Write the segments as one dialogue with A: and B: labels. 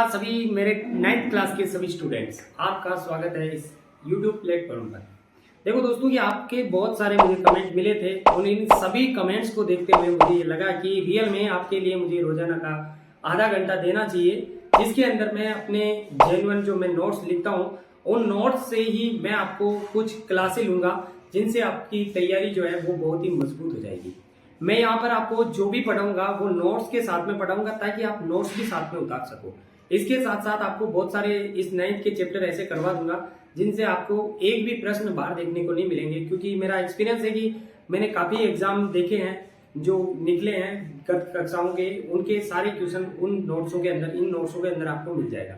A: नमस्कार सभी मेरे 9th क्लास के सभी स्टूडेंट्स, आपका स्वागत है इस YouTube प्लेटफॉर्म पर। देखो दोस्तों कि आपके बहुत सारे मुझे कमेंट मिले थे और इन सभी कमेंट्स को देखते हुए मुझे ये लगा कि रियल में आपके लिए मुझे रोजाना का आधा घंटा देना चाहिए, जिसके अंदर मैं अपने जेन्युइन जो मैं नोट्स लिखता हूँ उन नोट्स से ही मैं आपको कुछ क्लासें लूंगा जिनसे आपकी तैयारी जो है वो बहुत ही मजबूत हो जाएगी। मैं यहाँ पर आपको जो भी पढ़ाऊंगा वो नोट्स के साथ में पढ़ाऊंगा ताकि आप नोट्स भी साथ में उतार सको। इसके साथ साथ आपको बहुत सारे इस 9th के चैप्टर ऐसे करवा दूंगा जिनसे आपको एक भी प्रश्न बाहर देखने को नहीं मिलेंगे, क्योंकि मेरा एक्सपीरियंस है कि मैंने काफी एग्जाम देखे हैं जो निकले हैं गत कक्षाओं के, उनके सारे क्वेश्चन उन नोट्सों के अंदर इन नोट्सों के अंदर आपको मिल जाएगा।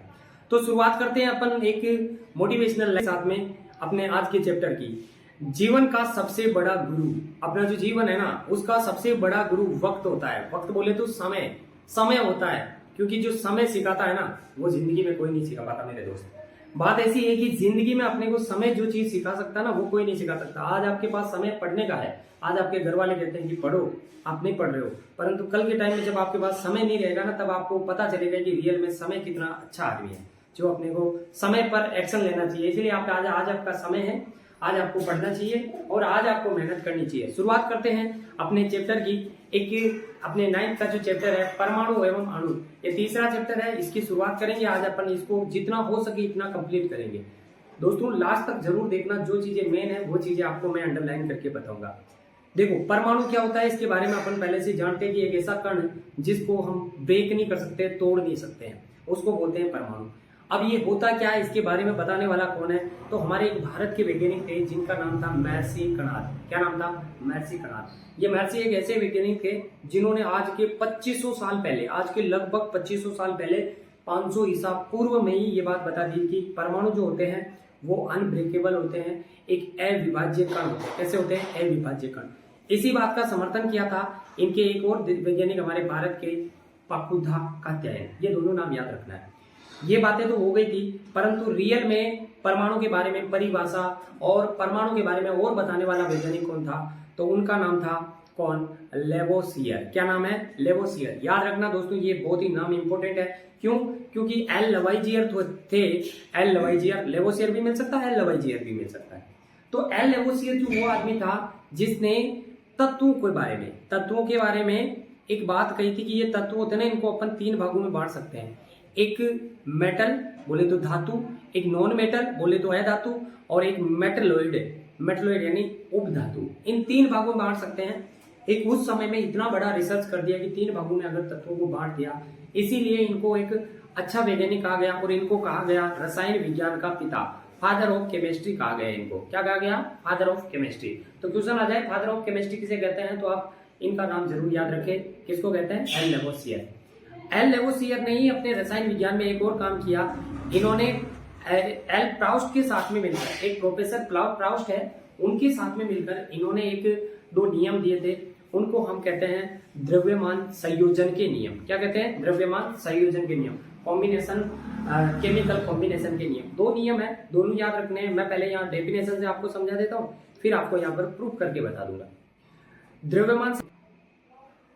A: तो शुरुआत करते हैं अपन एक मोटिवेशनल साथ में अपने आज के चैप्टर की। जीवन का सबसे बड़ा गुरु, अपना जो जीवन है ना उसका सबसे बड़ा गुरु वक्त होता है। वक्त बोले तो समय होता है, क्योंकि जो समय सिखाता है ना वो जिंदगी में कोई नहीं सिखा पाता मेरे दोस्त। बात ऐसी है कि जिंदगी में अपने को समय जो चीज सिखा सकता है ना वो कोई नहीं सिखा सकता। आज आपके पास समय पढ़ने का है, आज आपके घर वाले कहते हैं कि पढ़ो, आप नहीं पढ़ रहे हो, परंतु कल के टाइम में जब आपके पास समय नहीं रहेगा ना तब आपको पता चलेगा कि रियल में समय कितना अच्छा आदमी है, जो अपने को समय पर एक्शन लेना चाहिए। इसलिए आपका आज आपका समय है, आज आपको पढ़ना चाहिए और आज आपको मेहनत करनी चाहिए। शुरुआत करते हैं अपने चैप्टर की। एक अपने 9th का जो चैप्टर है परमाणु एवं अणु, ये तीसरा चैप्टर है, इसकी शुरुआत करेंगे। आज अपन इसको जितना हो सके इतना कंप्लीट करेंगे। दोस्तों लास्ट तक जरूर देखना, जो चीजें मेन है वो चीजें आपको मैं अंडरलाइन करके बताऊंगा। देखो परमाणु क्या होता है इसके बारे में अपन पहले से जानते हैं कि एक ऐसा कण है जिसको हम ब्रेक नहीं कर सकते, तोड़ नहीं सकते हैं, उसको बोलते हैं परमाणु। अब ये होता क्या है इसके बारे में बताने वाला कौन है, तो हमारे एक भारत के वैज्ञानिक थे जिनका नाम था महर्षि कणाद। क्या नाम था? महर्षि कणाद। ये महर्षि एक ऐसे वैज्ञानिक थे जिन्होंने आज के 2500 साल पहले, आज के लगभग 2500 साल पहले 500 ईसा पूर्व में ही ये बात बता दी कि परमाणु जो होते हैं वो अनब्रेकेबल होते हैं, एक अविभाज्य कण होते हैं। कैसे होते हैं? अविभाज्य कण। इसी बात का समर्थन किया था इनके एक और वैज्ञानिक हमारे भारत के पाकुद्धा कात्यायन। ये दोनों नाम याद रखना है। ये बातें तो हो गई थी, परंतु रियल में परमाणु के बारे में परिभाषा और परमाणु के बारे में और बताने वाला वैज्ञानिक कौन था, तो उनका नाम था कौन? लेवोसियर। क्या नाम है? लेवोसियर। याद रखना दोस्तों, ये बहुत ही नाम इंपॉर्टेंट है। क्यों? क्योंकि एल लवाइजियर थे, एल लवाइजियर, लेवोसियर भी मिल सकता है, एल लवाइजियर भी मिल सकता है। तो एल लेवोसियर जो वो आदमी था जिसने तत्वों के बारे में एक बात कही थी कि ये तत्व होते हैं ना, इनको अपन 3 भागों में बांट सकते हैं। एक मेटल बोले तो धातु, एक नॉन मेटल बोले तो अधातु, और एक मेटलॉइड यानी उपधातु। इन 3 भागों में बांट सकते हैं। एक उस समय में इतना बड़ा रिसर्च कर दिया कि 3 भागों में अगर तत्वों को बांट दिया, इसीलिए इनको एक अच्छा वैज्ञानिक कहा गया और इनको कहा गया रसायन विज्ञान का पिता, फादर ऑफ केमिस्ट्री कहा गया इनको। क्या कहा गया? Father of chemistry. तो क्वेश्चन आ जाए फादर ऑफ केमिस्ट्री किसे कहते हैं, तो आप इनका नाम जरूर याद रखें। किसको कहते हैं? L Lavoisier. एल लेवोसियर ने ही अपने रसायन विज्ञान में एक और काम किया। इन्होंने एल प्राउस्ट के साथ में मिलकर, एक प्रोफेसर प्राउस्ट है, उनके साथ में मिलकर इन्होंने 1-2 नियम दिए थे। उनको हम कहते हैं द्रव्यमान संयोजन के नियम। क्या कहते हैं? द्रव्यमान संयोजन के नियम, कॉम्बिनेशन, केमिकल कॉम्बिनेशन के नियम। 2 नियम है, दोनों याद रखने हैं। मैं पहले यहाँ डेफिनेशन से आपको समझा देता हूँ, फिर आपको यहाँ पर प्रूफ करके बता दूंगा। द्रव्यमान,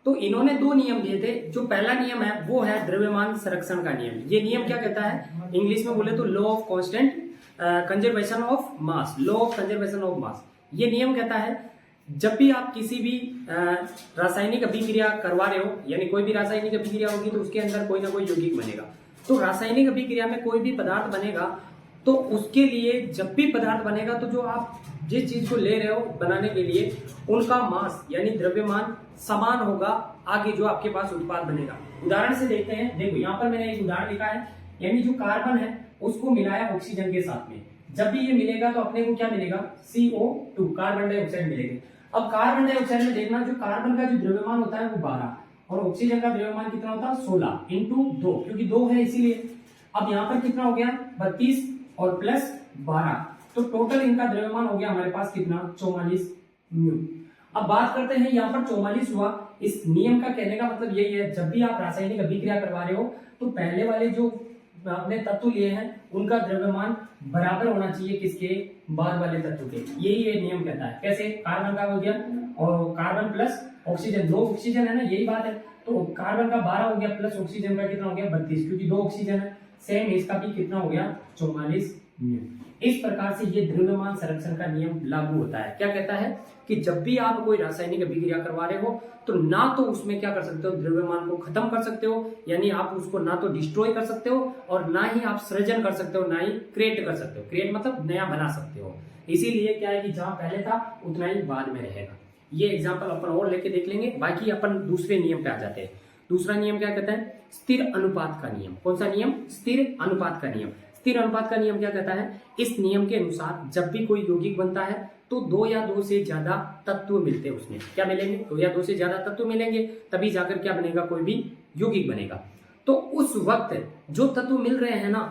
A: तो इन्होंने 2 नियम दिए थे। जो पहला नियम है वो है द्रव्यमान संरक्षण का नियम। ये नियम क्या कहता है? इंग्लिश में बोले तो law of constant conservation of mass, law of conservation of mass. ये नियम कहता है जब भी आप किसी भी रासायनिक अभिक्रिया करवा रहे हो, यानी कोई भी रासायनिक अभिक्रिया होगी तो उसके अंदर कोई ना कोई यौगिक बनेगा। तो रासायनिक अभिक्रिया में कोई भी पदार्थ बनेगा तो उसके लिए जब भी पदार्थ बनेगा तो जो आप जिस चीज को ले रहे हो बनाने के लिए उनका मास यानी द्रव्यमान समान होगा आगे जो आपके पास उत्पाद बनेगा। उदाहरण से देखते हैं। देखो यहाँ पर मैंने एक उदाहरण लिखा है, यानी जो कार्बन है उसको मिलाया ऑक्सीजन के साथ में, जब भी ये मिलेगा तो अपने को क्या मिलेगा? CO2, कार्बन डाइऑक्साइड मिलेगा। अब कार्बन डाइऑक्साइड में देखना, जो कार्बन का जो द्रव्यमान होता है वो 12 और ऑक्सीजन का द्रव्यमान कितना होता है? 16 × 2, क्योंकि 2 है इसीलिए। अब यहाँ पर कितना हो गया? 32 और प्लस 12, तो टोटल इनका द्रव्यमान हो गया हमारे पास कितना? 44 म्यू। अब बात करते हैं यहाँ पर 44 हुआ। इस नियम का कहने का मतलब यही है, जब भी आप रासायनिक अभिक्रिया करवा रहे हो तो पहले वाले जो आपने तत्व लिए हैं उनका द्रव्यमान बराबर होना चाहिए किसके? बाद वाले तत्व के। यही ये नियम कहता है। कैसे? कार्बन का हो गया और कार्बन प्लस ऑक्सीजन, 2 ऑक्सीजन है ना, यही बात है। तो कार्बन का 12 हो गया प्लस ऑक्सीजन का कितना हो गया 32, क्योंकि 2 ऑक्सीजन है। सेम इसका भी कितना हो गया 44 न्यूटन। इस प्रकार से ये द्रव्यमान संरक्षण का नियम लागू होता है। क्या कहता है कि जब भी आप कोई रासायनिक अभिक्रिया करवा रहे हो तो ना तो उसमें क्या कर सकते हो, द्रव्यमान को खत्म कर सकते हो, यानी आप उसको ना तो डिस्ट्रॉय कर सकते हो और ना ही आप सृजन कर सकते हो, ना ही क्रिएट कर सकते हो। क्रिएट मतलब नया बना सकते हो। इसीलिए क्या है कि जहां पहले था उतना ही बाद में रहेगा। ये एग्जाम्पल अपन और लेके देख लेंगे। बाकी अपन दूसरे नियम पे आ जाते हैं। दूसरा नियम क्या कहता है, स्थिर अनुपात का नियम। कौन सा नियम, स्थिर अनुपात का नियम। स्थिर अनुपात का नियम क्या कहता है, इस नियम के अनुसार जब भी कोई यौगिक बनता है तो 2 या 2 से ज्यादा तत्व मिलते हैं उसमें। क्या मिलेंगे, 2 या 2 से ज्यादा तत्व मिलेंगे, तभी जाकर क्या बनेगा, कोई भी यौगिक बनेगा। तो उस वक्त जो तत्व मिल रहे हैं ना,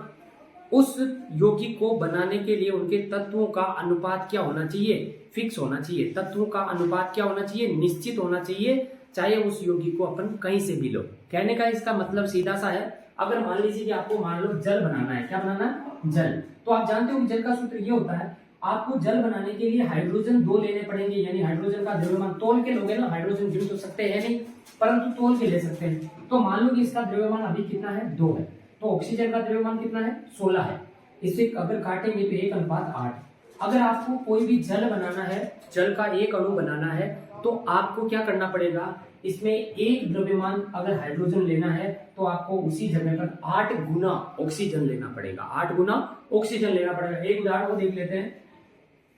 A: उस यौगिक को बनाने के लिए उनके तत्वों का अनुपात क्या होना चाहिए, फिक्स होना चाहिए। तत्वों का अनुपात क्या होना चाहिए, निश्चित होना चाहिए, चाहे उस यौगिक को अपन कहीं से भी लो। कहने का इसका मतलब सीधा सा है, अगर मान लीजिए कि आपको मान लो जल बनाना है, क्या बनाना है, जल, तो आप जानते हो कि जल का सूत्र ये होता है, आपको जल बनाने के लिए हाइड्रोजन 2 लेने पड़ेंगे, यानी हाइड्रोजन का द्रव्यमान तोल के लोगे ना, हाइड्रोजन गिन तो सकते हैं नहीं, परंतु तोल के ले सकते हैं। तो मान लो कि इसका द्रव्यमान अभी कितना है, 2 है, तो ऑक्सीजन का द्रव्यमान कितना है, 16 है। इसे अगर काटेंगे तो 1:8। अगर आपको कोई भी जल बनाना है, जल का एक अणु बनाना है, तो आपको क्या करना पड़ेगा, इसमें एक द्रव्यमान अगर हाइड्रोजन लेना है तो आपको उसी जगह पर 8 गुना ऑक्सीजन लेना पड़ेगा, 8 गुना ऑक्सीजन लेना पड़ेगा। एक उदाहरण को देख लेते हैं,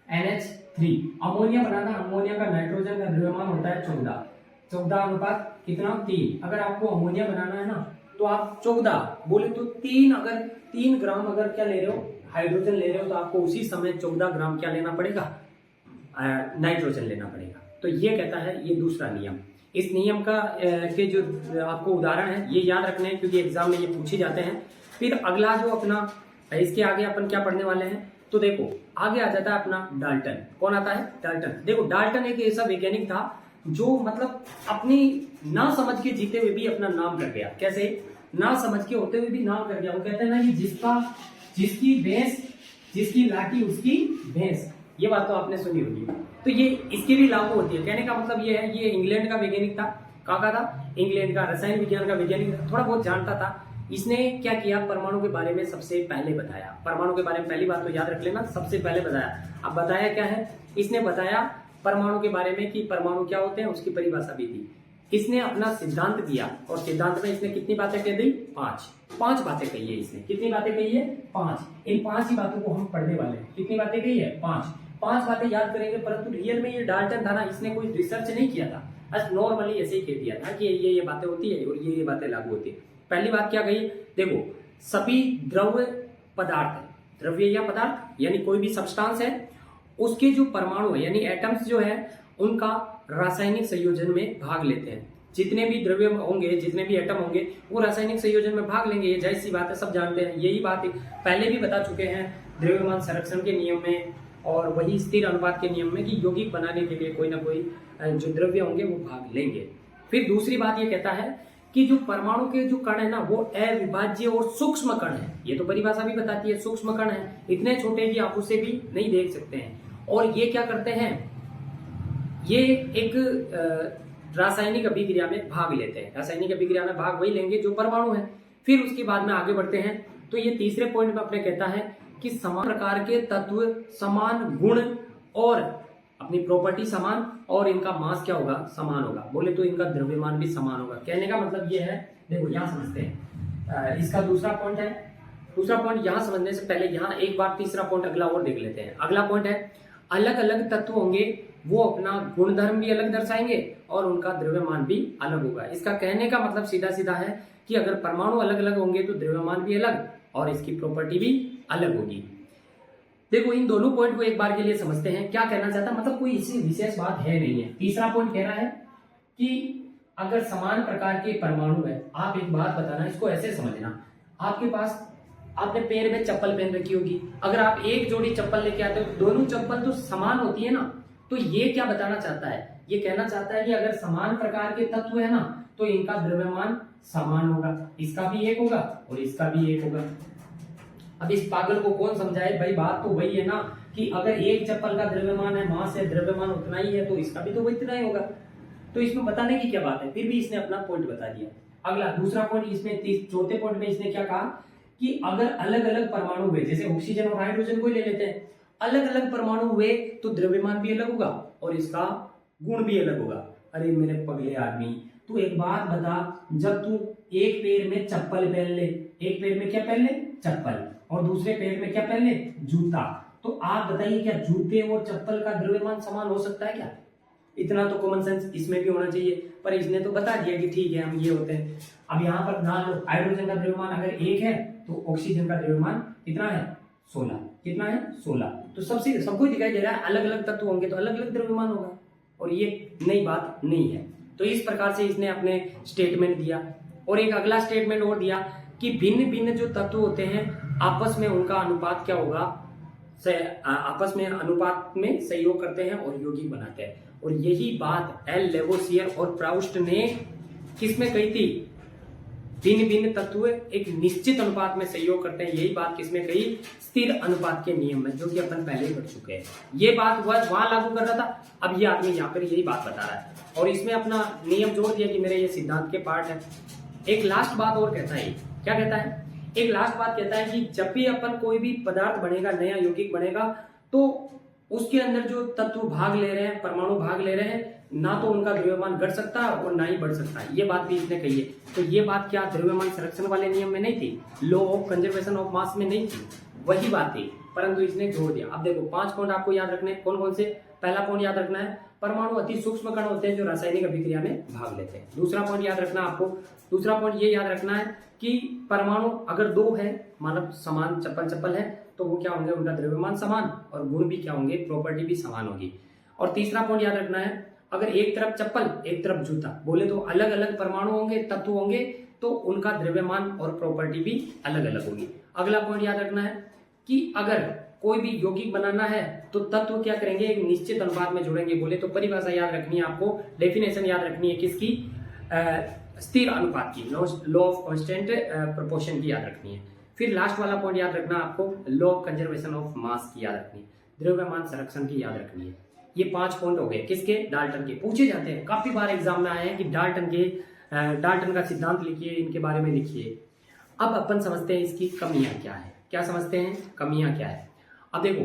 A: NH3 अमोनिया बनाना, अमोनिया का नाइट्रोजन का द्रव्यमान होता है 14 अनुपात कितना, 3। अगर आपको अमोनिया बनाना है ना तो आप 14 बोले तो 3 ग्राम अगर क्या ले रहे हो, हाइड्रोजन ले रहे हो, तो आपको उसी समय 14 ग्राम क्या लेना पड़ेगा, नाइट्रोजन लेना पड़ेगा। तो ये कहता है ये दूसरा नियम। इस नियम का के जो आपको उदाहरण है ये याद रखने हैं, क्योंकि एग्जाम में ये पूछे जाते हैं। फिर अगला जो अपना, इसके आगे अपन क्या पढ़ने वाले हैं, तो देखो आगे आ जाता है अपना डाल्टन। कौन आता है, डाल्टन। देखो डाल्टन एक ऐसा वैज्ञानिक था जो मतलब अपनी ना समझ के जीते हुए भी अपना नाम कर गया। कैसे, ना समझ के होते हुए भी नाम कर गया। वो कहते हैं ना कि जिसकी भैंस, जिसकी लाठी उसकी भैंस, ये बात तो आपने सुनी होगी। तो ये इसके भी लागू होती है। कहने का मतलब ये है, ये इंग्लैंड का वैज्ञानिक था। कहाँ का था, इंग्लैंड का, रसायन विज्ञान का वैज्ञानिक, थोड़ा बहुत जानता था। इसने क्या किया, परमाणु के बारे में सबसे पहले बताया। परमाणु के बारे में पहली बात तो याद रख लेना, सबसे पहले बताया। अब बताया क्या है, इसने बताया परमाणु के बारे में कि परमाणु क्या होते हैं, उसकी परिभाषा भी दी। इसने अपना सिद्धांत दिया और सिद्धांत में इसने कितनी बातें कह दी, 5 बातें कही है इसने। कितनी बातें कही है, 5। इन 5 ही बातों को हम पढ़ने वाले हैं। कितनी बातें कही है, 5 बातें याद करेंगे। परंतु रियल में ये डाल्टन था ना, इसने कोई रिसर्च नहीं किया था, बस नॉर्मली ऐसे ही कह दिया था कि ये बातें होती है और ये बातें लागू होती है। पहली बात क्या कही, देखो सभी द्रव्य पदार्थ, द्रव्य या पदार्थ यानी कोई भी सब्सटेंस है, उसके जो परमाणु है यानी एटम्स जो है, उनका रासायनिक संयोजन में भाग लेते हैं। जितने भी द्रव्य होंगे, जितने भी एटम होंगे, वो रासायनिक संयोजन में भाग लेंगे। ये जाहिर सी बात है, सब जानते हैं। यही बात पहले भी बता चुके हैं द्रव्यमान संरक्षण के नियम में और वही स्थिर अनुपात के नियम में कि यौगिक बनाने के लिए कोई ना कोई जो द्रव्य होंगे वो भाग लेंगे। फिर दूसरी बात ये कहता है कि जो परमाणु के जो कण है ना, वो अविभाज्य और सूक्ष्म कण है। ये तो परिभाषा भी बताती है, सूक्ष्म कण है, इतने छोटे कि आप उसे भी नहीं देख सकते हैं। और ये क्या करते हैं, ये एक रासायनिक अभिक्रिया में भाग लेते हैं। रासायनिक अभिक्रिया में भाग वही लेंगे जो परमाणु है। फिर उसके बाद में आगे बढ़ते हैं, तो ये तीसरे पॉइंट में अपने कहता है कि समान प्रकार के तत्व, समान गुण और अपनी प्रॉपर्टी समान, और इनका मास क्या होगा, समान होगा। बोले तो इनका द्रव्यमान भी समान होगा। कहने का मतलब ये है, देखो यहाँ समझते हैं। इसका दूसरा पॉइंट है, दूसरा पॉइंट यहाँ समझने से पहले यहाँ एक बार तीसरा पॉइंट अगला और देख लेते हैं। अगला पॉइंट है, अलग अलग तत्व होंगे, वो अपना गुणधर्म भी अलग दर्शाएंगे और उनका द्रव्यमान भी अलग होगा। इसका कहने का मतलब सीधा सीधा है कि अगर परमाणु अलग अलग होंगे तो द्रव्यमान भी अलग और इसकी प्रॉपर्टी भी अलग होगी। देखो इन दोनों पॉइंट को एक बार के लिए समझते हैं, क्या कहना चाहता है, मतलब कोई इसी विशेष बात है नहीं है। तीसरा पॉइंट कह रहा है कि अगर समान प्रकार के परमाणु है, आप एक बात बताना, इसको ऐसे समझना, आपके पास आपने पैर में चप्पल पहन रखी होगी, अगर आप एक जोड़ी चप्पल लेके आते हो, दोनों चप्पल तो समान होती है ना, तो ये क्या बताना चाहता है, ये कहना चाहता है कि अगर समान प्रकार के तत्व है ना, तो इनका द्रव्यमान समान होगा, इसका भी एक होगा और इसका भी एक होगा। अब इस पागल को कौन समझाए भाई, बात तो वही है ना कि अगर एक चप्पल का द्रव्यमान है, मास है, द्रव्यमान उतना ही है, तो इसका भी तो वो इतना ही होगा। तो इसमें बताने की क्या बात है, फिर भी इसने अपना पॉइंट बता दिया। अगला दूसरा पॉइंट इसमें चौथे पॉइंट में इसने क्या कहा कि अगर अलग अलग परमाणु हुए, जैसे ऑक्सीजन और हाइड्रोजन को ले लेते हैं, अलग अलग परमाणु हुए तो द्रव्यमान भी अलग होगा और इसका गुण भी अलग होगा। अरे मेरे पगले आदमी, तू एक बात बता, जब तू एक पैर में चप्पल पहन ले, एक पैर में क्या पहन ले, चप्पल, और दूसरे पैर में क्या पहन ले, जूता, तो आप बताइए क्या जूते और चप्पल का द्रव्यमान समान हो सकता है क्या? इतना तो कॉमन सेंस इसमें भी होना चाहिए, पर इसने तो बता दिया कि ठीक है हम ये होते हैं। अब यहाँ पर ध्यान लो, हाइड्रोजन का द्रव्यमान अगर 1 है तो ऑक्सीजन का द्रव्यमान कितना है, 16। कितना है, 16। तो सबको दिखाई दे रहा है अलग अलग तत्व होंगे तो अलग अलग द्रव्यमान होगा, और ये नई बात नहीं है। तो इस प्रकार से इसने अपने स्टेटमेंट दिया। और एक अगला स्टेटमेंट और दिया कि भिन्न भिन्न जो तत्व होते हैं आपस में उनका अनुपात क्या होगा, आपस में अनुपात में सहयोग करते हैं और यौगिक बनाते हैं। और यही बात एल लेवोसियर और प्राउस्ट ने किसमें कही थी, भिन्न भिन्न तत्व एक निश्चित अनुपात में सहयोग करते हैं, यही बात किसमें कही, स्थिर अनुपात के नियम में, जो कि अपन पहले ही पढ़ चुके हैं। ये बात वह वहां लागू कर रहा था, अब ये आदमी यहाँ पर यही बात बता रहा है और इसमें अपना नियम जोड़ दिया कि मेरे ये सिद्धांत के पार्ट है। एक लास्ट बात और कहता है, क्या कहता है, एक लास्ट बात कहता है कि जब भी अपन कोई भी पदार्थ बनेगा, नया यौगिक बनेगा, तो उसके अंदर जो तत्व भाग ले रहे हैं, परमाणु भाग ले रहे हैं, ना तो उनका द्रव्यमान घट सकता है और ना ही बढ़ सकता है। ये बात भी इसने कही है। तो ये बात क्या द्रव्यमान संरक्षण वाले नियम में नहीं थी, law of conservation of mass में नहीं थी, वही बात थी, परंतु इसने जोड़ दिया। अब देखो 5 पॉइंट आपको याद रखने, कौन कौन से, पहला पॉइंट याद रखना है, परमाणु अति सूक्ष्म कण होते हैं जो रासायनिक अभिक्रिया में भाग लेते हैं। दूसरा पॉइंट याद रखना आपको, दूसरा पॉइंट ये याद रखना है कि परमाणु अगर 2 है, मतलब समान चप्पल है, तो वो क्या होंगे, उनका द्रव्यमान समान और गुण भी क्या होंगे, प्रॉपर्टी भी समान होगी। और तीसरा पॉइंट याद रखना है, अगर एक तरफ चप्पल एक तरफ जूता बोले तो अलग अलग परमाणु होंगे, तत्व होंगे, तो उनका द्रव्यमान और प्रॉपर्टी भी अलग अलग होगी। अगला पॉइंट याद रखना है कि अगर कोई भी यौगिक बनाना है तो तत्व क्या करेंगे, एक निश्चित अनुपात में जुड़ेंगे। बोले तो परिभाषा याद रखनी है आपको, डेफिनेशन याद रखनी है किसकी, स्थिर अनुपात की, लॉ ऑफ कांस्टेंट प्रोपोर्शन की याद रखनी है। फिर लास्ट वाला पॉइंट याद रखना आपको, law of conservation of mass की याद रखनी है, द्रव्यमान संरक्षण की याद रखनी है। ये 5 पॉइंट हो गए किसके, डाल्टन के। पूछे जाते हैं, काफी बार एग्जाम में आए हैं कि डाल्टन का सिद्धांत लिखिए, इनके बारे में लिखिए। अब अपन समझते हैं इसकी कमियां क्या है, क्या समझते हैं, कमियां क्या है। अब देखो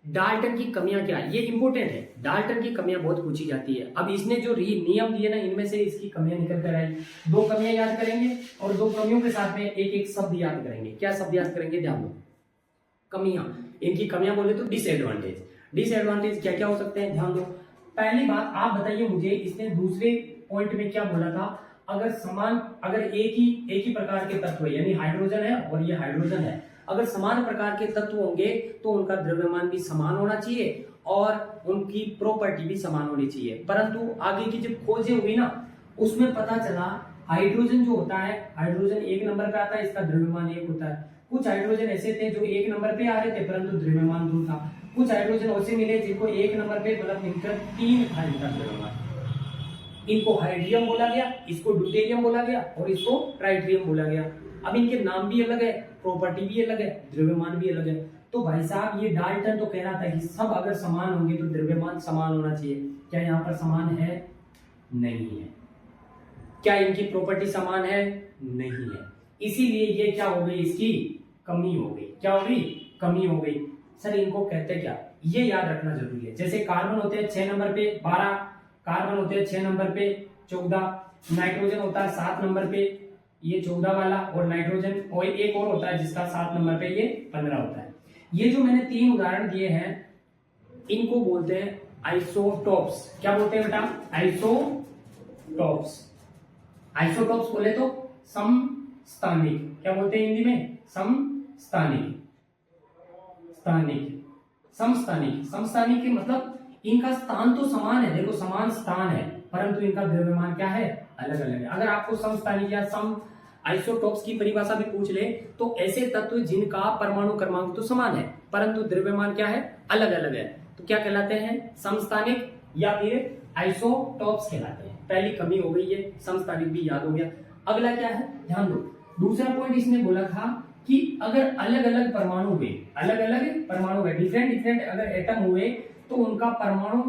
A: डाल्टन की कमियां क्या है, ये इंपॉर्टेंट है, डाल्टन की कमियां बहुत पूछी जाती है। अब इसने जो नियम दिए ना, इनमें से इसकी कमियां निकल कर आई। 2 कमियां याद करेंगे और 2 कमियों के साथ में एक एक शब्द याद करेंगे। क्या शब्द याद करेंगे, ध्यान दो, कमियां। इनकी कमियां बोले तो डिसएडवांटेज। डिसएडवांटेज क्या क्या हो सकते हैं, ध्यान दो। पहली बात आप बताइए मुझे, इसने दूसरे पॉइंट में क्या बोला था, अगर एक ही प्रकार के तत्व है, यानी हाइड्रोजन है और ये हाइड्रोजन है, अगर समान प्रकार के तत्व होंगे तो उनका द्रव्यमान भी समान होना चाहिए और उनकी प्रॉपर्टी भी समान होनी चाहिए। परंतु आगे की जब खोजें हुई ना, उसमें पता चला हाइड्रोजन जो होता है, हाइड्रोजन 1 नंबर पे आता है, इसका द्रव्यमान 1 होता है। कुछ हाइड्रोजन ऐसे थे जो 1 नंबर पे आ रहे थे परंतु द्रव्यमान 2 था। कुछ हाइड्रोजन ऐसे मिले जिनको 1 नंबर पे मतलब मिलकर 3 था इनका द्रव्यमान। इनको हाइड्रियम बोला गया, इसको ड्यूटेरियम बोला गया और इसको ट्राइट्रियम बोला गया। अब इनके नाम भी अलग है, प्रॉपर्टी भी अलग है, द्रव्यमान भी अलग है। तो भाई साहब ये डाल्टन तो कह रहा था कि सब अगर समान होंगे तो द्रव्यमान समान होना चाहिए। क्या यहाँ पर समान है, नहीं है। क्या इनकी प्रॉपर्टी समान है, नहीं है। इसीलिए ये क्या हो गई, इसकी कमी हो गई। क्या हो गई, कमी हो गई। सर इनको कहते क्या, ये याद रखना जरूरी है। जैसे कार्बन होते हैं 6 नंबर पे 12, कार्बन होते हैं 6 नंबर पे 14, नाइट्रोजन होता है 7 नंबर पे ये 14 वाला, और नाइट्रोजन और एक और होता है जिसका 7 नंबर पे ये 15 होता है। ये जो मैंने 3 उदाहरण दिए हैं इनको बोलते हैं आइसोटॉप्स। क्या बोलते हैं बेटा, आइसोटॉप्स। आइसोटॉप्स बोले तो समस्थानिक। क्या बोलते हैं हिंदी में, समस्थानिक। समस्थानिक, समस्थानिक के मतलब इनका स्थान तो समान है, देखो समान स्थान है, परंतु इनका द्रव्यमान क्या है, अलग अलग है। अगर आपको समस्थानिक या सम आइसोटॉप्स की परिभाषा भी पूछ ले तो ऐसे तत्व जिनका परमाणु क्रमांक तो समान है परंतु द्रव्यमान क्या है, अलग अलग है, तो क्या कहलाते हैं, समस्थानिक या फिर आइसोटॉप्स कहलाते हैं। पहली कमी हो गई है, समस्थानिक भी याद हो गया। अगला क्या है, ध्यान दो, दूसरा पॉइंट इसने बोला था कि अगर अलग अलग परमाणु हुए, अलग अलग परमाणु हुए, डिफरेंट डिफरेंट अगर एटम हुए तो उनका परमाणु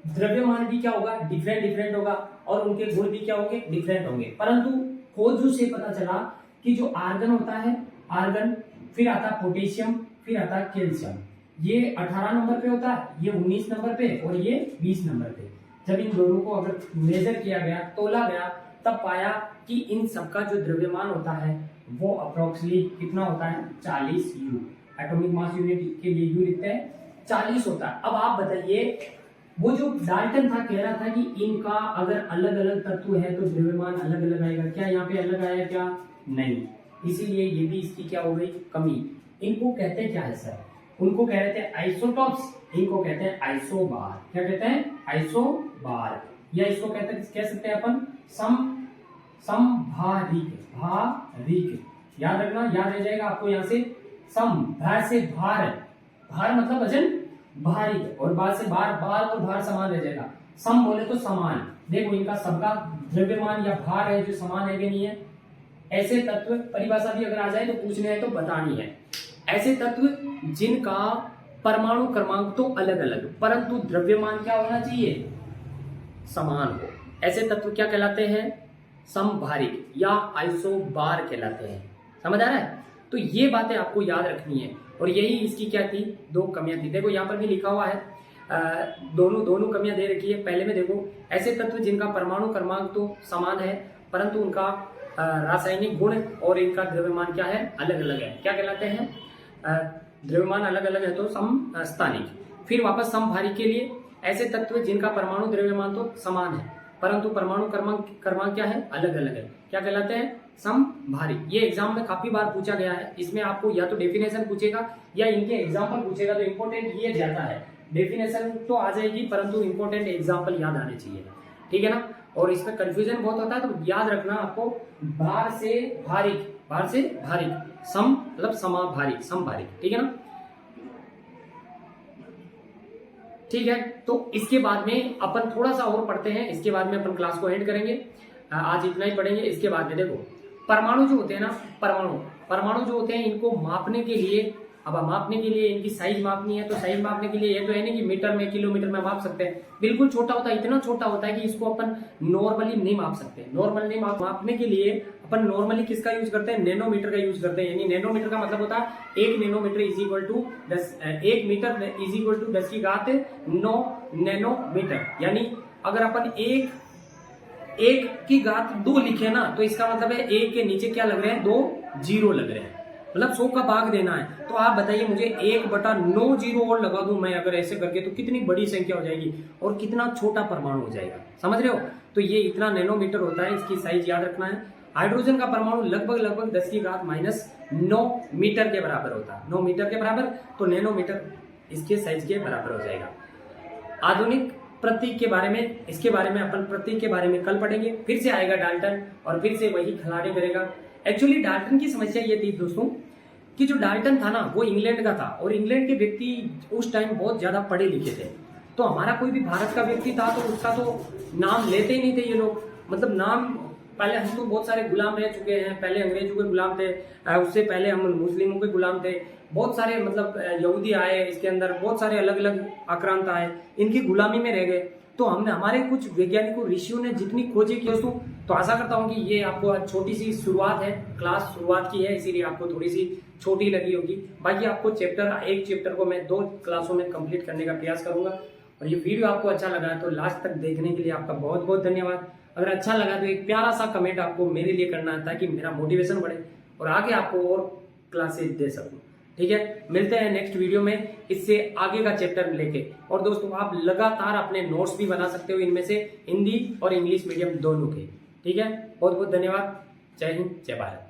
A: द्रव्यमान भी क्या होगा, डिफरेंट डिफरेंट होगा, और उनके गुण भी क्या होंगे, डिफरेंट होंगे। परंतु खोज से पता चला कि जो आर्गन होता है, आर्गन, फिर आता पोटेशियम, फिर आता कैल्शियम, ये 18 नंबर पे होता है, ये 19 नंबर पे और ये 20 नंबर पे। जब इन दोनों को अगर मेजर किया गया, तोला गया, तब पाया कि इन सबका जो द्रव्यमान होता है वो अप्रोक्सीमेटली कितना होता है, 40 यू। एटॉमिक मास यूनिट के लिए यू लिखते हैं, 40 होता है। अब आप बताइए, वो जो डाल्टन था कह रहा था कि इनका अगर अलग अलग तत्व है तो द्रव्यमान अलग अलग आएगा, क्या यहाँ पे अलग आया, क्या नहीं, इसीलिए ये भी इसकी क्या हो गई, कमी। इनको कहते हैं क्या है सर, उनको कह रहे थे आइसोटॉप्स, इनको कहते हैं आइसोबार। क्या कहते हैं, आइसोबार, या इसको कह सकते हैं अपन समभारिक, भारिक, याद रखना, याद रह जाएगा आपको यहाँ से। सम, भार से भार, भार मतलब वजन, भारिक, और बार से बार, बार और भार समान रह जाएगा। सम बोले तो समान, देखो इनका सबका द्रव्यमान या भार है जो समान है कि नहीं है। ऐसे तत्व, परिभाषा भी अगर आ जाए तो पूछने है तो बतानी है, ऐसे तत्व जिनका परमाणु क्रमांक तो अलग अलग परंतु द्रव्यमान क्या होना चाहिए, समान हो, ऐसे तत्व क्या कहलाते हैं, समभारिक या आइसोबार कहलाते हैं। समझ आ रहा है, तो ये बातें आपको याद रखनी है, और यही इसकी क्या थी, दो कमियां थी। देखो यहाँ पर भी लिखा हुआ है, दोनों कमियां दे रखी है। पहले में देखो, ऐसे तत्व जिनका परमाणु क्रमांक तो समान है परंतु उनका रासायनिक गुण और इनका द्रव्यमान क्या है, अलग अलग है, क्या कहलाते हैं, द्रव्यमान अलग अलग है तो समस्थानिक। फिर वापस समभारिक के लिए, ऐसे तत्व जिनका परमाणु द्रव्यमान तो समान है परंतु परमाणु क्रमांक क्या है, अलग अलग है, क्या कहलाते हैं, समभारिक। ये एग्जाम में काफी बार पूछा गया है, इसमें आपको या तो डेफिनेशन पूछेगा या इनके एग्जाम्पल पूछेगा, तो इंपॉर्टेंट ये ज्यादा है, डेफिनेशन तो आ जाएगी परंतु इंपॉर्टेंट एग्जाम्पल याद आने चाहिए, ठीक है ना। और इसमें कंफ्यूजन बहुत होता है, तो याद रखना आपको, भार से भारिक, भार से भारिक, सम मतलब समाभारिक, समभारिक, ठीक है ना। ठीक है, तो इसके बाद में अपन थोड़ा सा और पढ़ते हैं, इसके बाद में अपन क्लास को एंड करेंगे। आज इतना ही पढ़ेंगे। इसके बाद में देखो, परमाणु जो होते हैं ना, परमाणु जो होते हैं, इनको मापने के लिए, अब मापने के लिए इनकी साइज मापनी है, तो साइज मापने के लिए ये तो है नहीं कि मीटर में, किलोमीटर में माप सकते हैं, बिल्कुल छोटा होता है, इतना छोटा होता है कि इसको अपन नॉर्मली नहीं माप सकते। नॉर्मल नहीं मापने के लिए अपन नॉर्मली किसका यूज करते हैं, नैनोमीटर का यूज करते हैं। यानी नैनोमीटर का मतलब होता है 1 nanometre is equal to 1 metre is equal to 10 की घात 9 नैनोमीटर। यानी अगर अपन एक की घात 2 लिखे ना, तो इसका मतलब है 1 के नीचे क्या लग रहे हैं, 2 जीरो लग रहे हैं, मतलब 100 का भाग देना है। तो आप बताइए मुझे 1/9 जीरो और लगा दूं मैं अगर ऐसे करके, तो कितनी बड़ी संख्या हो जाएगी और कितना छोटा परमाणु हो जाएगा, समझ रहे हो। तो ये इतना नैनोमीटर होता है, इसकी साइज याद रखना है। हाइड्रोजन का परमाणु लगभग 10 की घात -9 मीटर के बराबर होता है, 9 मीटर के बराबर, तो नैनोमीटर इसके साइज के बराबर हो जाएगा। आधुनिक प्रतीक के बारे में, इसके बारे में अपन प्रतीक के बारे में कल पढ़ेंगे। फिर से आएगा डाल्टन और फिर से वही खिलाड़ी करेगा। एक्चुअली डाल्टन की समस्या ये थी दोस्तों कि जो डाल्टन था ना, वो इंग्लैंड का था, और इंग्लैंड के व्यक्ति उस टाइम बहुत ज्यादा पढ़े लिखे थे। तो हमारा कोई भी भारत का व्यक्ति था तो उसका तो नाम लेते ही नहीं थे ये लोग, मतलब नाम, पहले हम तो बहुत सारे गुलाम रह चुके हैं, पहले अंग्रेजों के गुलाम थे, उससे पहले हम मुस्लिमों के गुलाम थे, बहुत सारे मतलब यहूदी आए, इसके अंदर बहुत सारे अलग अलग आक्रांत आए, इनकी गुलामी में रह गए। तो हमने, हमारे कुछ वैज्ञानिकों, ऋषियों ने जितनी खोजें की दोस्तों, तो आशा करता हूं कि ये आपको छोटी सी शुरुआत है, क्लास शुरुआत की है, इसीलिए आपको थोड़ी सी छोटी लगी होगी। बाकी आपको एक चैप्टर को मैं 2 क्लासों में कंप्लीट करने का प्रयास करूंगा। और ये वीडियो आपको अच्छा लगा है तो लास्ट तक देखने के लिए आपका बहुत बहुत धन्यवाद। अगर अच्छा लगा तो एक प्यारा सा कमेंट आपको मेरे लिए करना है, ताकि मेरा मोटिवेशन बढ़े और आगे आपको और क्लासेस दे सकूं, ठीक है। मिलते हैं नेक्स्ट वीडियो में इससे आगे का चैप्टर लेके। और दोस्तों आप लगातार अपने नोट्स भी बना सकते हो, इनमें से हिंदी और इंग्लिश मीडियम दोनों के, ठीक है। बहुत बहुत धन्यवाद। जय हिंद, जय भारत।